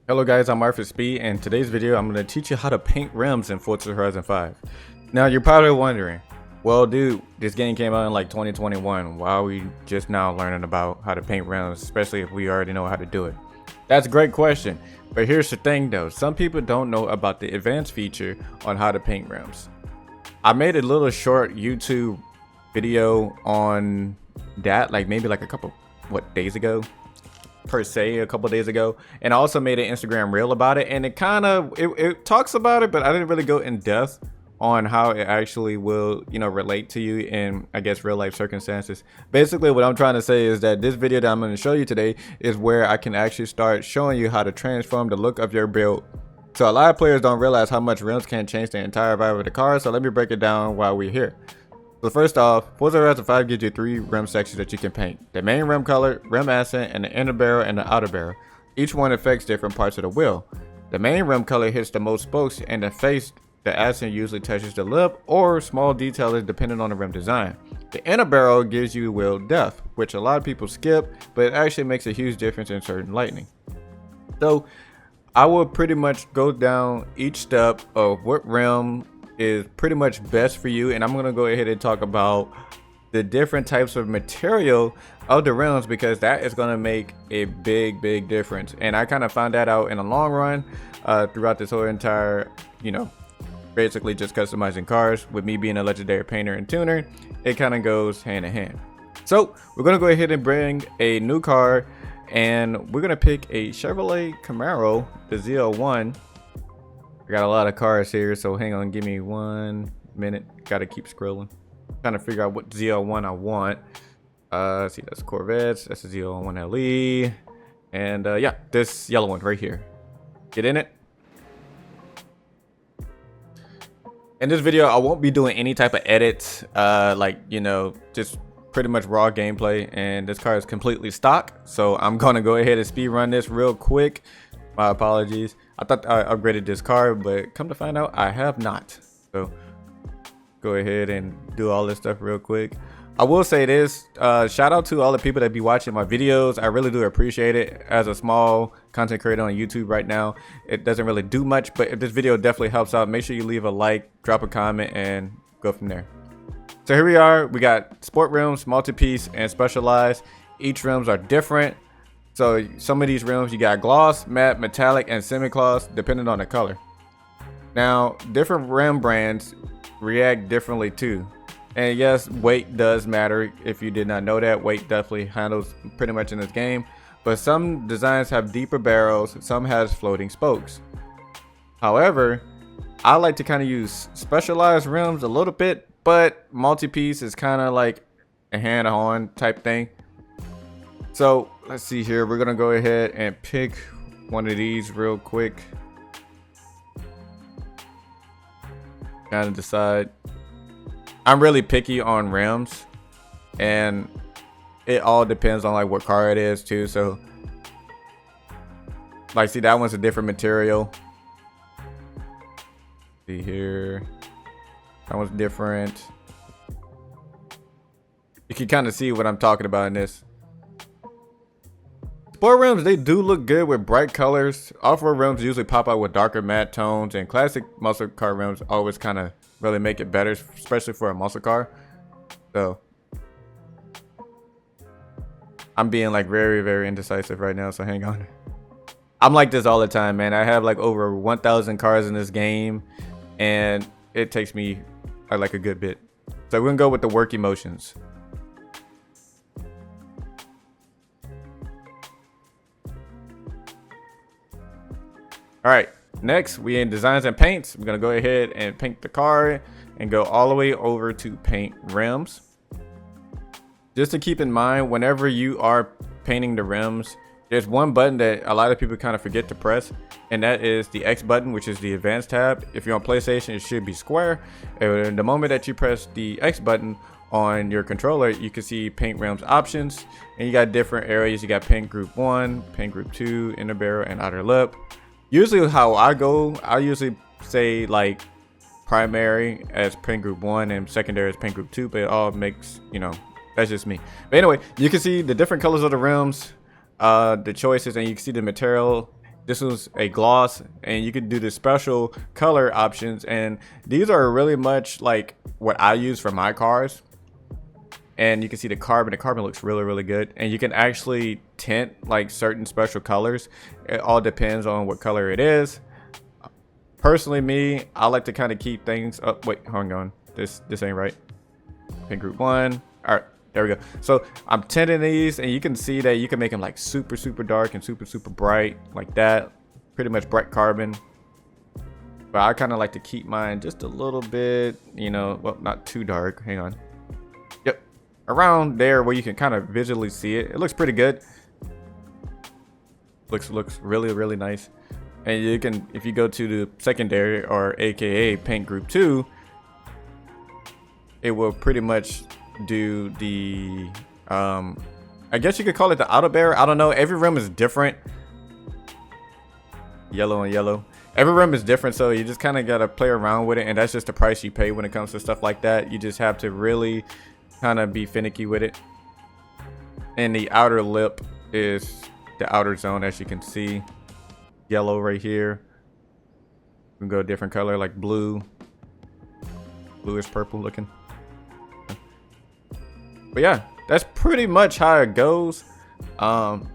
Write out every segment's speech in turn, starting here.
Hello guys, I'm Arthur Speed, and in today's video I'm going to teach you how to paint rims in Forza Horizon 5. Now you're probably wondering, well dude, this game came out in like 2021, why are we just now learning about how to paint rims, especially if we already know how to do it? That's a great question, but here's the thing though, some people don't know about the advanced feature on how to paint rims. I made a little short YouTube video on that, like maybe like a couple days ago per se, a couple days ago, and I also made an Instagram reel about it, and it kind of it talks about it, but I didn't really go in depth on how it actually will, you know, relate to you in, I guess, real life circumstances. Basically what I'm trying to say is that this video that I'm going to show you today is where I can actually start showing you how to transform the look of your build. So a lot of players don't realize how much rims can change the entire vibe of the car, so let me break it down while we're here. So first off, Forza Horizon 5 gives you 3 rim sections that you can paint: the main rim color, rim accent, and the inner barrel and the outer barrel. Each one affects different parts of the wheel. The main rim color hits the most spokes, and the face, the accent usually touches the lip or small details depending on the rim design. The inner barrel gives you wheel depth, which a lot of people skip, but it actually makes a huge difference in certain lighting. So I will pretty much go down each step of what rim is pretty much best for you, and I'm gonna go ahead and talk about the different types of material of the rims, because that is gonna make a big difference. And I kind of found that out in the long run throughout this whole entire, you know, basically just customizing cars. With me being a legendary painter and tuner, it kind of goes hand in hand. So we're gonna go ahead and bring a new car, and we're gonna pick a Chevrolet Camaro, the ZL1. I got a lot of cars here, so hang on, give me 1 minute. Gotta keep scrolling, trying to figure out what ZL1 I want. See, that's Corvettes, that's the ZL1 LE, and yeah, this yellow one right here. Get in it. In this video, I won't be doing any type of edits, like, you know, just pretty much raw gameplay, and this car is completely stock, so I'm gonna go ahead and speed run this real quick. My apologies. I thought I upgraded this car, but come to find out I have not. So go ahead and do all this stuff real quick. I will say this, shout out to all the people that be watching my videos. I really do appreciate it. As a small content creator on YouTube right now, it doesn't really do much, but if this video definitely helps out, make sure you leave a like, drop a comment, and go from there. So here we are. We got sport rims, multi-piece, and specialized. Each rims are different. So some of these rims, you got gloss, matte, metallic, and semi-gloss, depending on the color. Now, different rim brands react differently too. And yes, weight does matter. If you did not know that, weight definitely handles pretty much in this game. But some designs have deeper barrels, some has floating spokes. However, I like to kind of use specialized rims a little bit, but multi-piece is kind of like a hand-on type thing. So let's see here, we're gonna go ahead and pick one of these real quick. Kind of decide. I'm really picky on rims, and it all depends on like what car it is too. So like, see, that one's a different material. See here, that one's different. You can kind of see what I'm talking about in this. Sport rims, they do look good with bright colors. Off-road rims usually pop out with darker matte tones, and classic muscle car rims always kind of really make it better, especially for a muscle car. So I'm being like very indecisive right now, so hang on. I'm like this all the time, man. I have like over 1,000 cars in this game, and it takes me like a good bit. So we're gonna go with the work emotions. All right, next we in designs and paints. We're gonna go ahead and paint the car and go all the way over to paint rims. Just to keep in mind, whenever you are painting the rims, there's one button that a lot of people kind of forget to press, and that is the X button, which is the advanced tab. If you're on PlayStation, it should be square. And the moment that you press the X button on your controller, you can see paint rims options, and you got different areas. You got paint group 1, paint group 2, inner barrel, and outer lip. Usually how I go, I usually say like primary as paint group 1 and secondary as paint group 2, but it all makes, you know, that's just me. But anyway, you can see the different colors of the rims, the choices, and you can see the material This was a gloss, and you could do the special color options, and these are really much like what I use for my cars. And you can see the carbon looks really good, and you can actually tint like certain special colors. It all depends on what color it is. Personally, me, I like to kind of keep things up. Wait, hang on, this ain't right. Paint group 1. All right, there we go. So I'm tinting these, and you can see that you can make them like super dark and super bright like that. Pretty much bright carbon. But I kind of like to keep mine just a little bit, you know, well, not too dark. Hang on. Yep, around there where you can kind of visually see it. It looks pretty good. Looks really nice. And you can, if you go to the secondary, or aka paint group 2, it will pretty much do the I guess you could call it the outer barrier. I don't know, every rim is different. Yellow and yellow, every rim is different, so you just kind of gotta play around with it, and that's just the price you pay when it comes to stuff like that. You just have to really kind of be finicky with it. And the outer lip is the outer zone, as you can see. Yellow right here. We can go a different color like blue. Blue is purple looking. But yeah, that's pretty much how it goes. Paint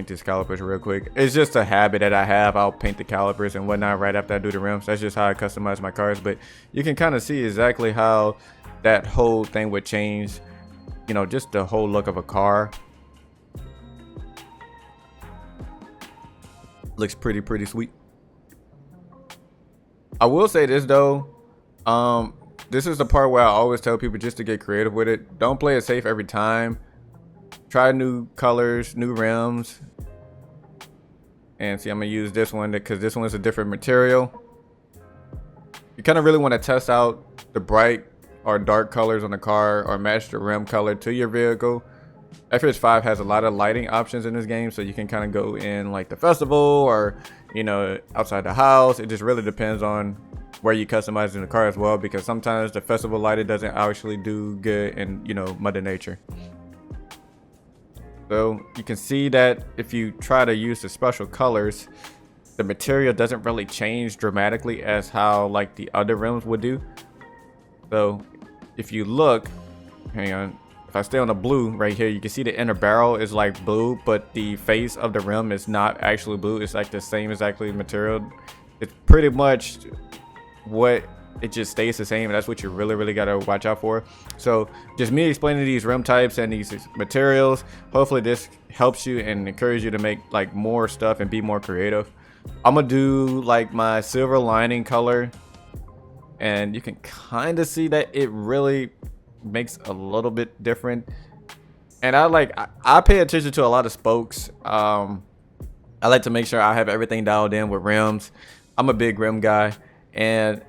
these calipers real quick. It's just a habit that I have. I'll paint the calipers and whatnot right after I do the rims. That's just how I customize my cars. But you can kind of see exactly how that whole thing would change, you know, just the whole look of a car. Looks pretty sweet. I will say this though, this is the part where I always tell people just to get creative with it. Don't play it safe every time. Try new colors, new rims. And see, I'm gonna use this one because this one is a different material. You kind of really want to test out the bright or dark colors on the car, or match the rim color to your vehicle. FH5 has a lot of lighting options in this game, so you can kind of go in like the festival, or, you know, outside the house. It just really depends on where you customize in the car as well, because sometimes the festival lighting doesn't actually do good in, you know, Mother Nature. So you can see that if you try to use the special colors, the material doesn't really change dramatically as how like the other rims would do. So if you look, hang on, if I stay on the blue right here, you can see the inner barrel is like blue, but the face of the rim is not actually blue. It's like the same exactly material. It's pretty much what it just stays the same, and that's what you really gotta watch out for. So just me explaining these rim types and these materials, hopefully this helps you and encourages you to make like more stuff and be more creative. I'm gonna do like my silver lining color, and you can kind of see that it really makes a little bit different. And I pay attention to a lot of spokes. I like to make sure I have everything dialed in with rims. I'm a big rim guy, and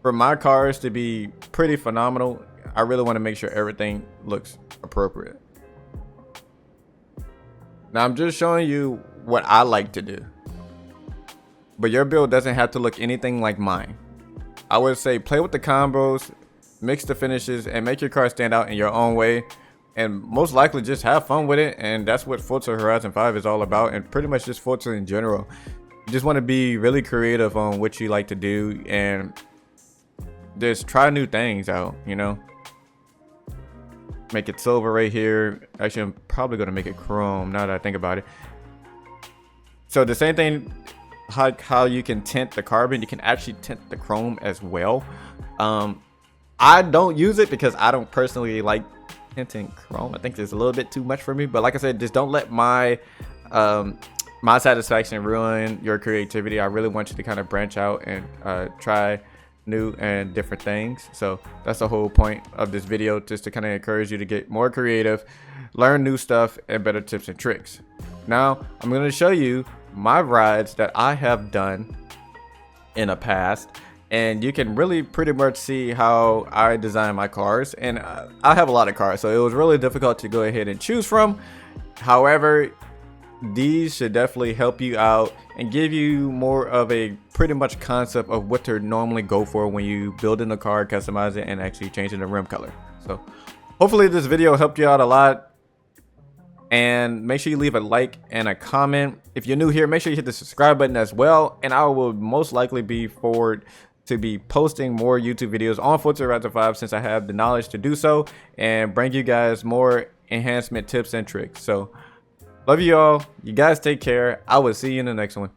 for my cars to be pretty phenomenal, I really want to make sure everything looks appropriate. Now I'm just showing you what I like to do, but your build doesn't have to look anything like mine. I would say play with the combos, mix the finishes, and make your car stand out in your own way, and most likely just have fun with it. And that's what Forza Horizon 5 is all about, and pretty much just Forza in general. You just want to be really creative on what you like to do, and just try new things out, you know. Make it silver right here. Actually, I'm probably gonna make it chrome now that I think about it. So the same thing, how you can tint the carbon, you can actually tint the chrome as well. I don't use it because I don't personally like tinting chrome. I think it's a little bit too much for me, but like I said, just don't let my my satisfaction ruin your creativity. I really want you to kind of branch out and try new and different things. So that's the whole point of this video, just to kind of encourage you to get more creative, learn new stuff, and better tips and tricks. Now I'm going to show you my rides that I have done in the past, and you can really pretty much see how I design my cars. And I have a lot of cars, so it was really difficult to go ahead and choose from. However, these should definitely help you out and give you more of a pretty much concept of what to normally go for when you build in the car, customize it, and actually changing the rim color. So hopefully this video helped you out a lot. And make sure you leave a like and a comment. If you're new here, make sure you hit the subscribe button as well. And I will most likely be forward to be posting more YouTube videos on Forza Horizon 5 since I have the knowledge to do so and bring you guys more enhancement tips and tricks. So love you all. You guys take care. I will see you in the next one.